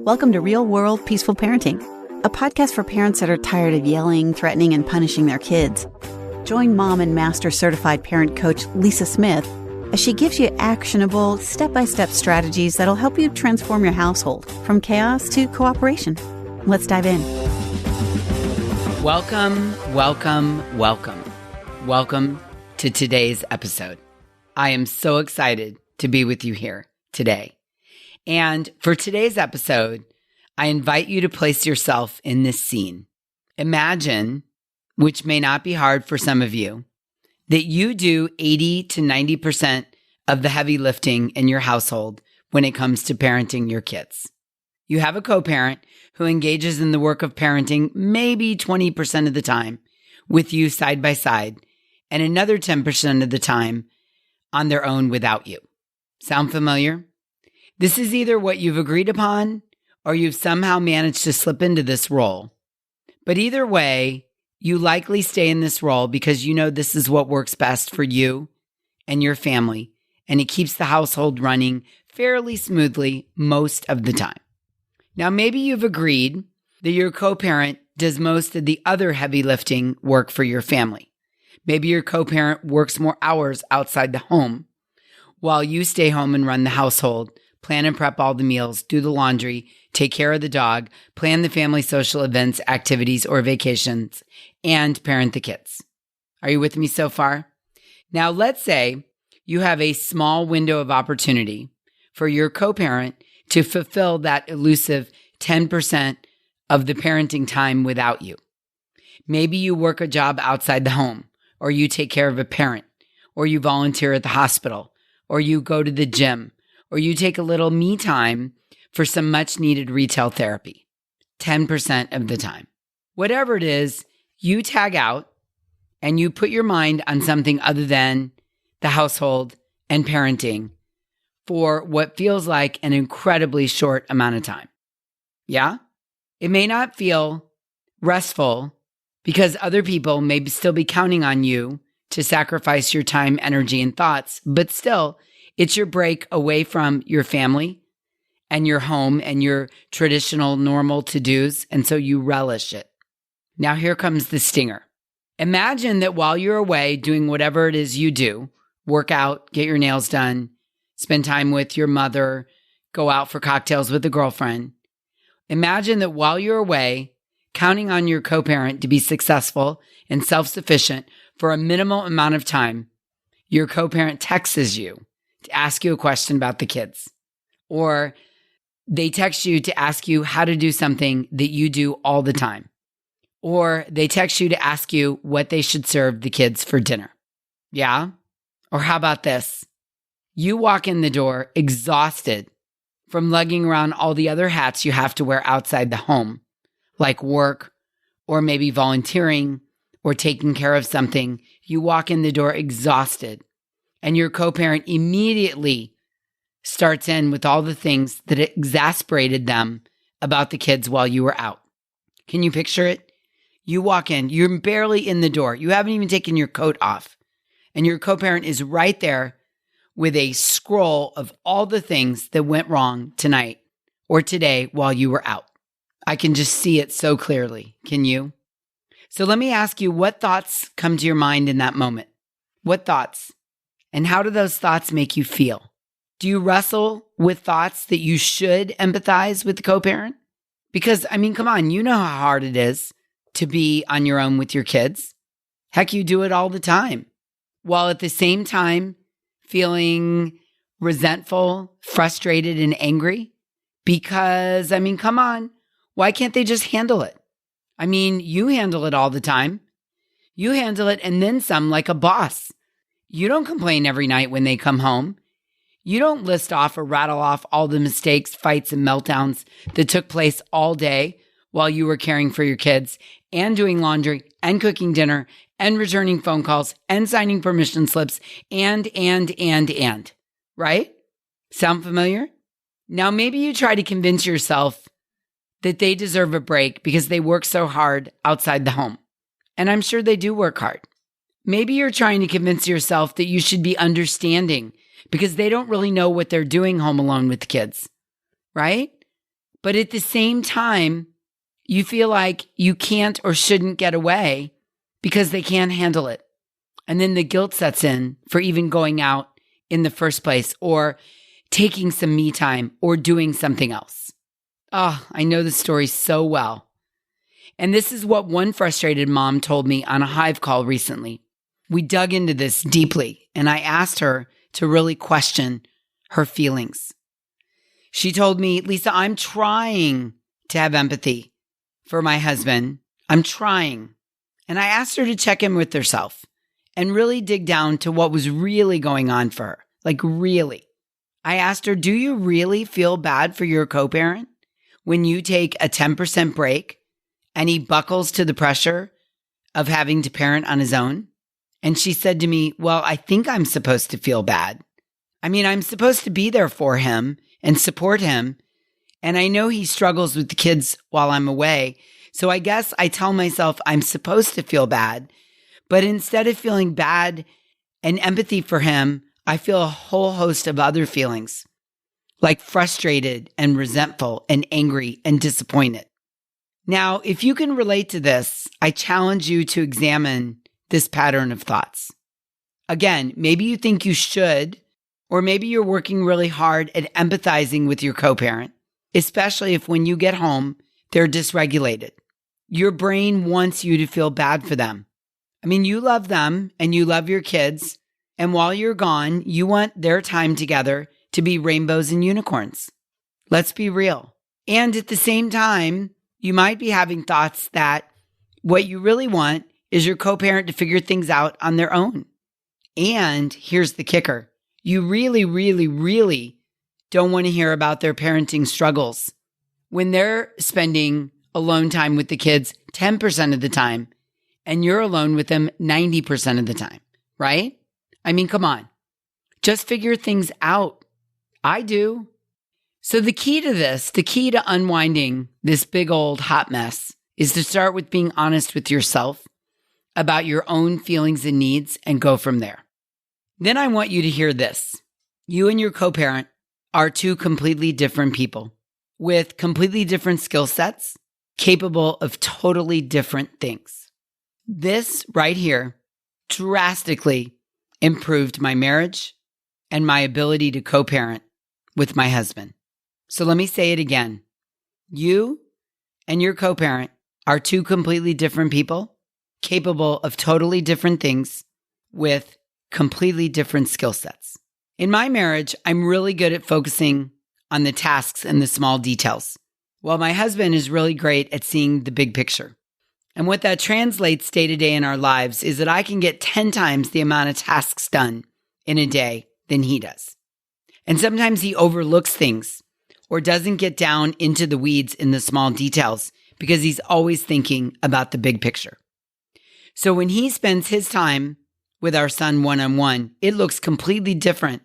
Welcome to Real World Peaceful Parenting, a podcast for parents that are tired of yelling, threatening, and punishing their kids. Join mom and master certified parent coach Lisa Smith as she gives you actionable, step-by-step strategies that'll help you transform your household from chaos to cooperation. Let's dive in. Welcome to today's episode. I am so excited to be with you here today. And for today's episode, I invite you to place yourself in this scene. Imagine, which may not be hard for some of you, that you do 80 to 90% of the heavy lifting in your household when it comes to parenting your kids. You have a co-parent who engages in the work of parenting maybe 20% of the time with you side by side, and another 10% of the time on their own without you. Sound familiar? This is either what you've agreed upon or you've somehow managed to slip into this role. But either way, you likely stay in this role because you know this is what works best for you and your family, and it keeps the household running fairly smoothly most of the time. Now, maybe you've agreed that your co-parent does most of the other heavy lifting work for your family. Maybe your co-parent works more hours outside the home while you stay home and run the household, plan and prep all the meals, do the laundry, take care of the dog, plan the family social events, activities, or vacations, and parent the kids. Are you with me so far? Now, let's say you have a small window of opportunity for your co-parent to fulfill that elusive 10% of the parenting time without you. Maybe you work a job outside the home, or you take care of a parent, or you volunteer at the hospital, or you go to the gym, or you take a little me time for some much needed retail therapy, 10% of the time. Whatever it is, you tag out and you put your mind on something other than the household and parenting for what feels like an incredibly short amount of time. Yeah? It may not feel restful because other people may still be counting on you to sacrifice your time, energy, and thoughts, but still, it's your break away from your family and your home and your traditional normal to-dos, and so you relish it. Now here comes the stinger. Imagine that while you're away doing whatever it is you do, work out, get your nails done, spend time with your mother, go out for cocktails with a girlfriend. Imagine that while you're away, counting on your co-parent to be successful and self-sufficient for a minimal amount of time, your co-parent texts you to ask you a question about the kids. Or they text you to ask you how to do something that you do all the time. Or they text you to ask you what they should serve the kids for dinner. Yeah? Or how about this? You walk in the door exhausted from lugging around all the other hats you have to wear outside the home, like work, or maybe volunteering, or taking care of something. You walk in the door exhausted, and your co-parent immediately starts in with all the things that exasperated them about the kids while you were out. Can you picture it? You walk in, you're barely in the door. You haven't even taken your coat off. And your co-parent is right there with a scroll of all the things that went wrong tonight or today while you were out. I can just see it so clearly. Can you? So let me ask you, what thoughts come to your mind in that moment? What thoughts? And how do those thoughts make you feel? Do you wrestle with thoughts that you should empathize with the co-parent? Because, come on, you know how hard it is to be on your own with your kids. Heck, you do it all the time. While at the same time feeling resentful, frustrated, and angry. Because, come on, why can't they just handle it? You handle it all the time. You handle it and then some like a boss. You don't complain every night when they come home. You don't list off or rattle off all the mistakes, fights, and meltdowns that took place all day while you were caring for your kids and doing laundry and cooking dinner and returning phone calls and signing permission slips and, right? Sound familiar? Now, maybe you try to convince yourself that they deserve a break because they work so hard outside the home. And I'm sure they do work hard. Maybe you're trying to convince yourself that you should be understanding because they don't really know what they're doing home alone with the kids, right? But at the same time, you feel like you can't or shouldn't get away because they can't handle it. And then the guilt sets in for even going out in the first place or taking some me time or doing something else. Oh, I know the story so well. And this is what one frustrated mom told me on a Hive call recently. We dug into this deeply, and I asked her to really question her feelings. She told me, Lisa, I'm trying to have empathy for my husband. I'm trying. And I asked her to check in with herself and really dig down to what was really going on for her. Like really. I asked her, do you really feel bad for your co-parent when you take a 10% break and he buckles to the pressure of having to parent on his own? And she said to me, well, I think I'm supposed to feel bad. I mean, I'm supposed to be there for him and support him. And I know he struggles with the kids while I'm away. So I guess I tell myself I'm supposed to feel bad. But instead of feeling bad and empathy for him, I feel a whole host of other feelings, like frustrated and resentful and angry and disappointed. Now, if you can relate to this, I challenge you to examine this pattern of thoughts. Again, maybe you think you should, or maybe you're working really hard at empathizing with your co-parent, especially if when you get home, they're dysregulated. Your brain wants you to feel bad for them. I mean, you love them and you love your kids. And while you're gone, you want their time together to be rainbows and unicorns. Let's be real. And at the same time, you might be having thoughts that what you really want is your co-parent to figure things out on their own. And here's the kicker. You really, really, really don't want to hear about their parenting struggles when they're spending alone time with the kids 10% of the time and you're alone with them 90% of the time, right? I mean, come on. Just figure things out. I do. So the key to this, the key to unwinding this big old hot mess is to start with being honest with yourself about your own feelings and needs and go from there. Then I want you to hear this. You and your co-parent are two completely different people with completely different skill sets, capable of totally different things. This right here drastically improved my marriage and my ability to co-parent with my husband. So let me say it again. You and your co-parent are two completely different people, capable of totally different things with completely different skill sets. In my marriage, I'm really good at focusing on the tasks and the small details, while my husband is really great at seeing the big picture. And what that translates day to day in our lives is that I can get 10 times the amount of tasks done in a day than he does. And sometimes he overlooks things or doesn't get down into the weeds in the small details because he's always thinking about the big picture. So when he spends his time with our son one-on-one, it looks completely different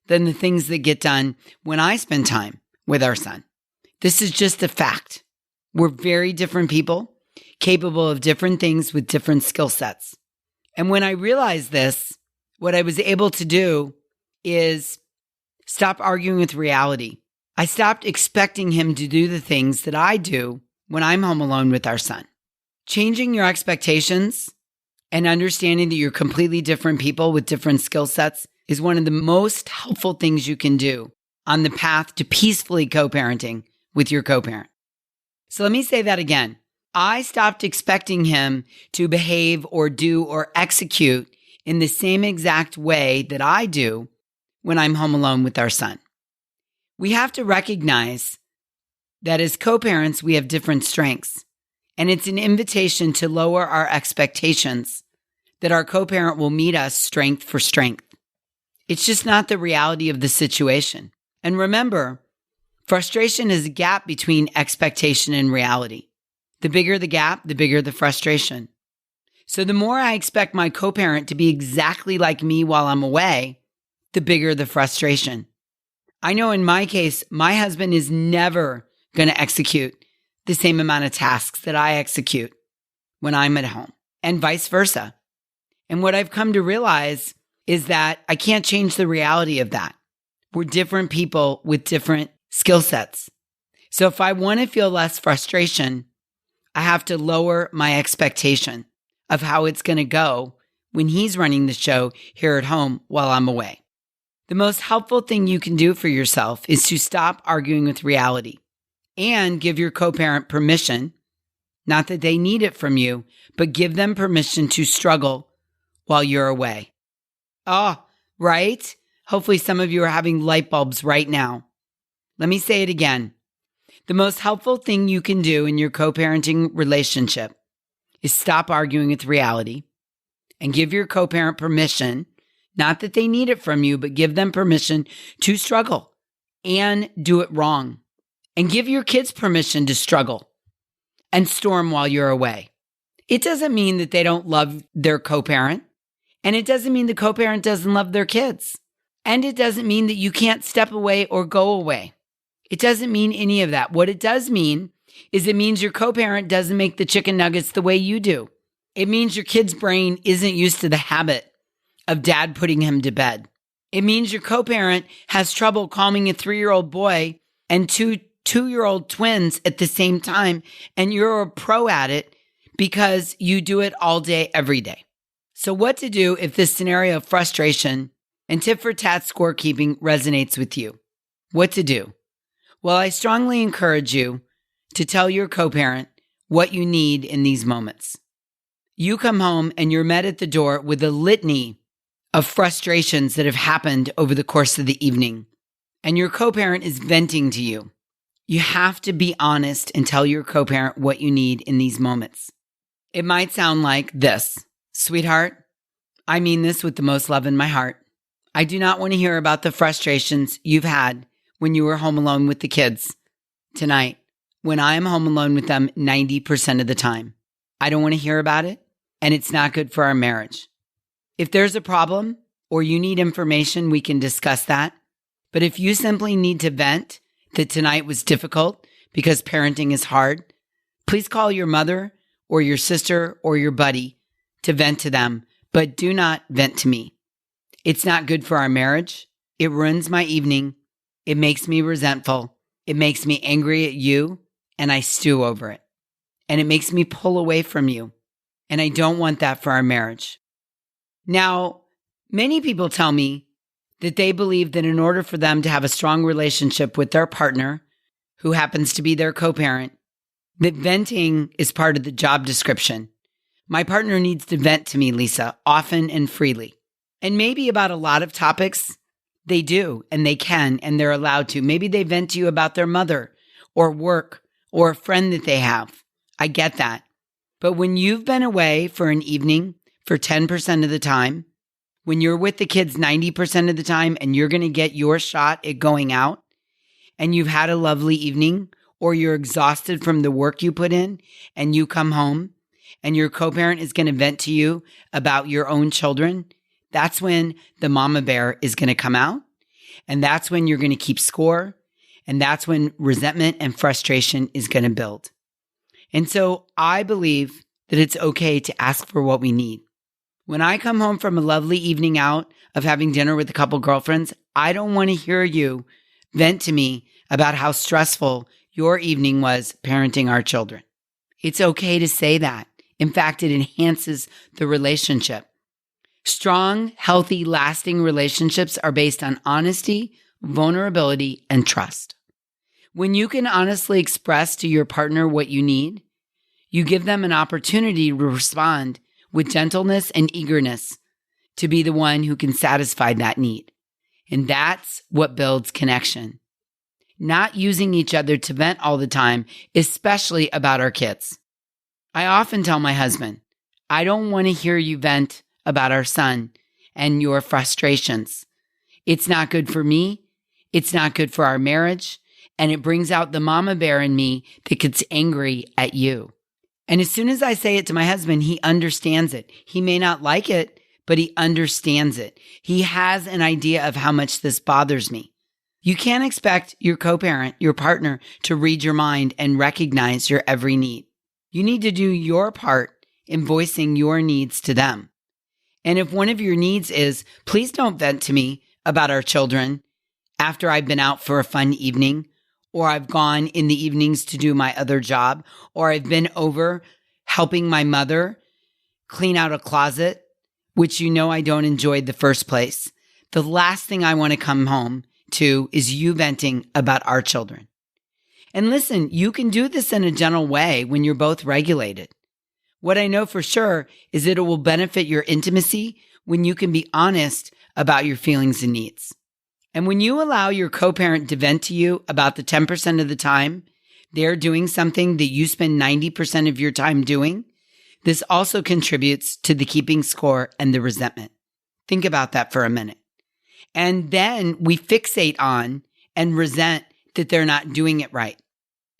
than the things that get done when I spend time with our son. This is just a fact. We're very different people, capable of different things with different skill sets. And when I realized this, what I was able to do is stop arguing with reality. I stopped expecting him to do the things that I do when I'm home alone with our son. Changing your expectations and understanding that you're completely different people with different skill sets is one of the most helpful things you can do on the path to peacefully co-parenting with your co-parent. So let me say that again. I stopped expecting him to behave or do or execute in the same exact way that I do when I'm home alone with our son. We have to recognize that as co-parents, we have different strengths. And it's an invitation to lower our expectations that our co-parent will meet us strength for strength. It's just not the reality of the situation. And remember, frustration is a gap between expectation and reality. The bigger the gap, the bigger the frustration. So the more I expect my co-parent to be exactly like me while I'm away, the bigger the frustration. I know in my case, my husband is never going to execute the same amount of tasks that I execute when I'm at home, and vice versa. And what I've come to realize is that I can't change the reality of that. We're different people with different skill sets. So if I want to feel less frustration, I have to lower my expectation of how it's going to go when he's running the show here at home while I'm away. The most helpful thing you can do for yourself is to stop arguing with reality and give your co-parent permission, not that they need it from you, but give them permission to struggle while you're away. Oh, right? Hopefully some of you are having light bulbs right now. Let me say it again. The most helpful thing you can do in your co-parenting relationship is stop arguing with reality and give your co-parent permission, not that they need it from you, but give them permission to struggle and do it wrong. And give your kids permission to struggle and storm while you're away. It doesn't mean that they don't love their co-parent. And it doesn't mean the co-parent doesn't love their kids. And it doesn't mean that you can't step away or go away. It doesn't mean any of that. What it does mean is it means your co-parent doesn't make the chicken nuggets the way you do. It means your kid's brain isn't used to the habit of dad putting him to bed. It means your co-parent has trouble calming a 3-year-old boy and two-year-old twins at the same time, and you're a pro at it because you do it all day, every day. So what to do if this scenario of frustration and tit-for-tat scorekeeping resonates with you? What to do? Well, I strongly encourage you to tell your co-parent what you need in these moments. You come home and you're met at the door with a litany of frustrations that have happened over the course of the evening, and your co-parent is venting to you. You have to be honest and tell your co-parent what you need in these moments. It might sound like this. Sweetheart, I mean this with the most love in my heart. I do not want to hear about the frustrations you've had when you were home alone with the kids tonight, when I am home alone with them 90% of the time. I don't want to hear about it, and it's not good for our marriage. If there's a problem or you need information, we can discuss that. But if you simply need to vent that tonight was difficult because parenting is hard, please call your mother or your sister or your buddy to vent to them, but do not vent to me. It's not good for our marriage. It ruins my evening. It makes me resentful. It makes me angry at you, and I stew over it. And it makes me pull away from you. And I don't want that for our marriage. Now, many people tell me that they believe that in order for them to have a strong relationship with their partner, who happens to be their co-parent, that venting is part of the job description. My partner needs to vent to me, Lisa, often and freely. And maybe about a lot of topics, they do, and they can, and they're allowed to. Maybe they vent to you about their mother or work or a friend that they have. I get that. But when you've been away for an evening for 10% of the time, when you're with the kids 90% of the time and you're going to get your shot at going out and you've had a lovely evening, or you're exhausted from the work you put in and you come home and your co-parent is going to vent to you about your own children, that's when the mama bear is going to come out. And that's when you're going to keep score. And that's when resentment and frustration is going to build. And so I believe that it's okay to ask for what we need. When I come home from a lovely evening out of having dinner with a couple girlfriends, I don't want to hear you vent to me about how stressful your evening was parenting our children. It's okay to say that. In fact, it enhances the relationship. Strong, healthy, lasting relationships are based on honesty, vulnerability, and trust. When you can honestly express to your partner what you need, you give them an opportunity to respond with gentleness and eagerness to be the one who can satisfy that need. And that's what builds connection. Not using each other to vent all the time, especially about our kids. I often tell my husband, I don't want to hear you vent about our son and your frustrations. It's not good for me. It's not good for our marriage. And it brings out the mama bear in me that gets angry at you. And as soon as I say it to my husband, he understands it. He may not like it, but he understands it. He has an idea of how much this bothers me. You can't expect your co-parent, your partner, to read your mind and recognize your every need. You need to do your part in voicing your needs to them. And if one of your needs is, please don't vent to me about our children after I've been out for a fun evening, or I've gone in the evenings to do my other job, or I've been over helping my mother clean out a closet, which you know I don't enjoy the first place. The last thing I want to come home to is you venting about our children. And listen, you can do this in a gentle way when you're both regulated. What I know for sure is that it will benefit your intimacy when you can be honest about your feelings and needs. And when you allow your co-parent to vent to you about the 10% of the time they're doing something that you spend 90% of your time doing, this also contributes to the keeping score and the resentment. Think about that for a minute. And then we fixate on and resent that they're not doing it right.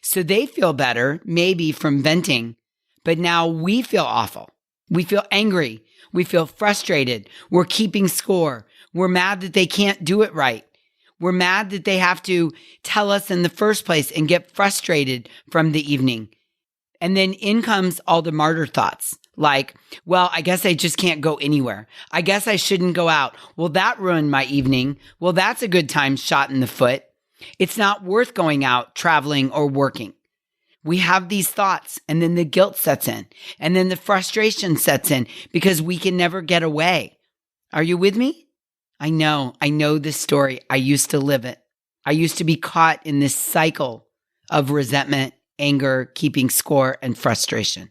So they feel better, maybe from venting, but now we feel awful. We feel angry. We feel frustrated. We're keeping score. We're mad that they can't do it right. We're mad that they have to tell us in the first place and get frustrated from the evening. And then in comes all the martyr thoughts like, well, I guess I just can't go anywhere. I guess I shouldn't go out. Well, that ruined my evening. Well, that's a good time shot in the foot. It's not worth going out, traveling, or working. We have these thoughts, and then the guilt sets in, and then the frustration sets in because we can never get away. Are you with me? I know this story. I used to live it. I used to be caught in this cycle of resentment, anger, keeping score, and frustration.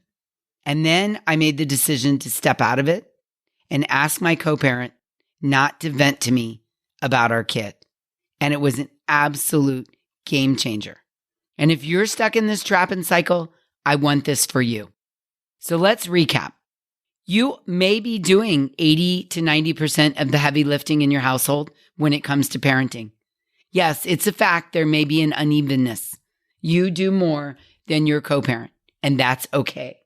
And then I made the decision to step out of it and ask my co-parent not to vent to me about our kid. And it was an absolute game changer. And if you're stuck in this trap and cycle, I want this for you. So let's recap. You may be doing 80 to 90% of the heavy lifting in your household when it comes to parenting. Yes, it's a fact there may be an unevenness. You do more than your co-parent, and that's okay.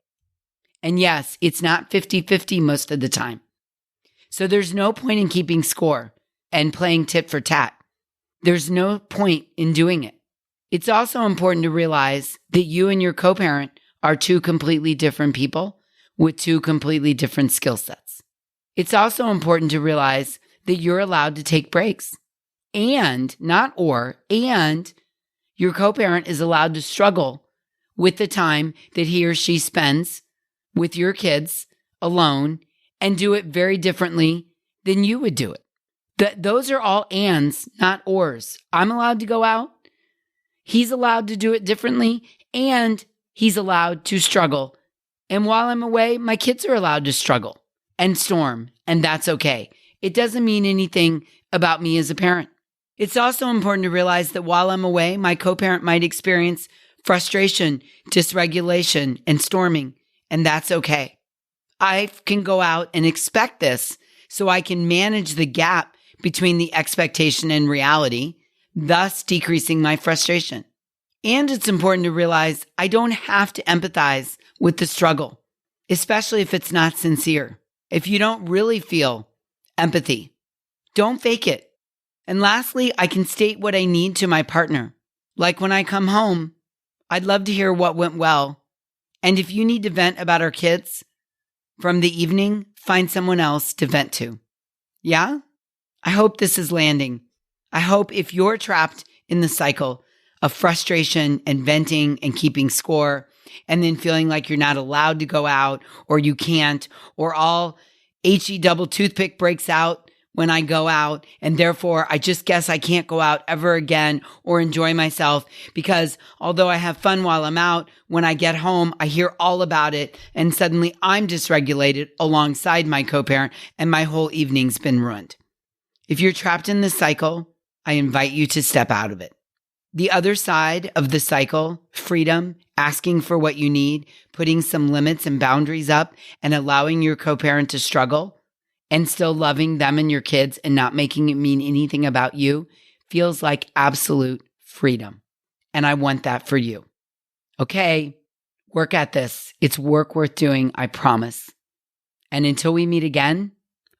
And yes, it's not 50-50 most of the time. So there's no point in keeping score and playing tit for tat. There's no point in doing it. It's also important to realize that you and your co-parent are two completely different people with two completely different skill sets. It's also important to realize that you're allowed to take breaks and your co-parent is allowed to struggle with the time that he or she spends with your kids alone and do it very differently than you would do it. Those are all ands, not ors. I'm allowed to go out. He's allowed to do it differently, and he's allowed to struggle. And while I'm away, my kids are allowed to struggle and storm, and that's okay. It doesn't mean anything about me as a parent. It's also important to realize that while I'm away, my co-parent might experience frustration, dysregulation, and storming, and that's okay. I can go out and expect this so I can manage the gap between the expectation and reality, thus decreasing my frustration. And it's important to realize I don't have to empathize with the struggle, especially if it's not sincere. If you don't really feel empathy, don't fake it. And lastly, I can state what I need to my partner. Like when I come home, I'd love to hear what went well. And if you need to vent about our kids from the evening, find someone else to vent to. Yeah? I hope this is landing. I hope if you're trapped in the cycle of frustration and venting and keeping score, and then feeling like you're not allowed to go out or you can't, or all HE double toothpick breaks out when I go out, and therefore I just guess I can't go out ever again or enjoy myself because although I have fun while I'm out, when I get home, I hear all about it and suddenly I'm dysregulated alongside my co-parent and my whole evening's been ruined. If you're trapped in this cycle, I invite you to step out of it. The other side of the cycle, freedom, asking for what you need, putting some limits and boundaries up, and allowing your co-parent to struggle, and still loving them and your kids and not making it mean anything about you, feels like absolute freedom. And I want that for you. Okay, work at this. It's work worth doing, I promise. And until we meet again,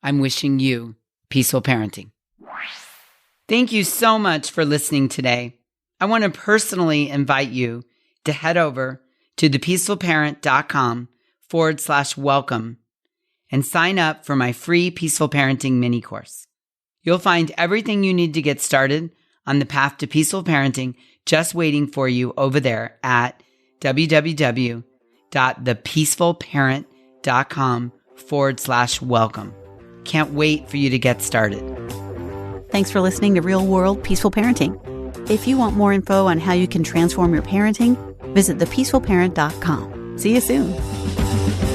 I'm wishing you peaceful parenting. Thank you so much for listening today. I want to personally invite you to head over to thepeacefulparent.com/welcome and sign up for my free Peaceful Parenting mini course. You'll find everything you need to get started on the path to peaceful parenting just waiting for you over there at www.thepeacefulparent.com/welcome. Can't wait for you to get started. Thanks for listening to Real World Peaceful Parenting. If you want more info on how you can transform your parenting, visit thepeacefulparent.com. See you soon.